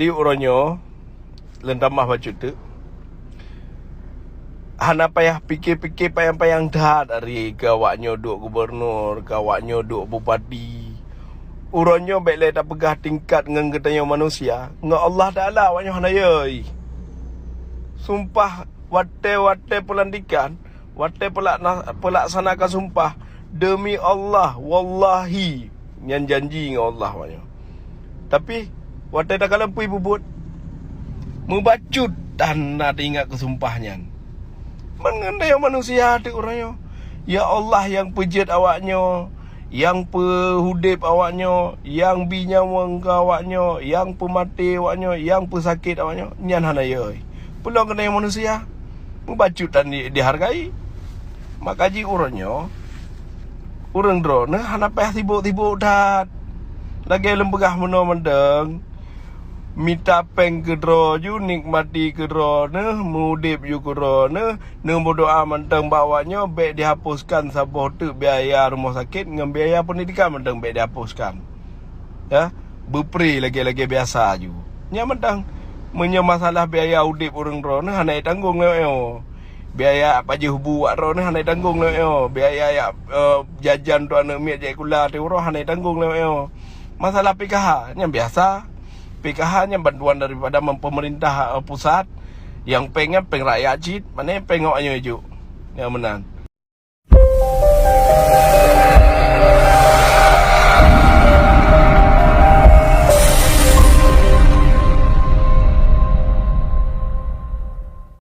Jadi uronyo lentamah baca tu. Hana payah fikir-fikir payang-payang dah dari kawaknyo duk gubernur, kawaknyo duk bupati. Uronyo baik le tak pegah tingkat dengan ketanya manusia. Dengan Allah Ta'ala awaknyo hanayai. Sumpah wate-wate pelantikan, wate pelaksanakan sumpah demi Allah, wallahi, yang janji dengan Allah awaknyo. Tapi wate tak kalempui bubut. Membacut dan nak ingat kesumpahnya. Mengendai manusia hati orangnya. Ya Allah yang pejat awaknya, yang pehudip awaknya, yang binyawang awaknya, yang pemati awaknya, yang pesakit awaknya. Nyan hanaya. Pulang kena manusia. Membacut dan dihargai. Makaji orangnya. Orang drone hanapah sibuk-sibuk dah. Lagi lembegah mendang. Minta peng ke dro ju nikmati ke dro ne mudip ju ke dro ne berdoa mentang bawanya baik dihapuskan saboh tu biaya rumah sakit dengan biaya pendidikan mentang baik dihapuskan. Ya, bepri lagi-lagi biasa ju. Nya mentang menye masalah biaya udip orang dro ne hanai tanggung leo. Biaya paji hubu wak dro ne hanai tanggung leo. Biaya ya jajan tu anak miak jek kula tu ro hanai tanggung leo. Masalah PKH nya biasa. PKH hanya bantuan daripada pemerintah pusat yang pengen rakyat cit, mana yang pengoknya ju yang menang.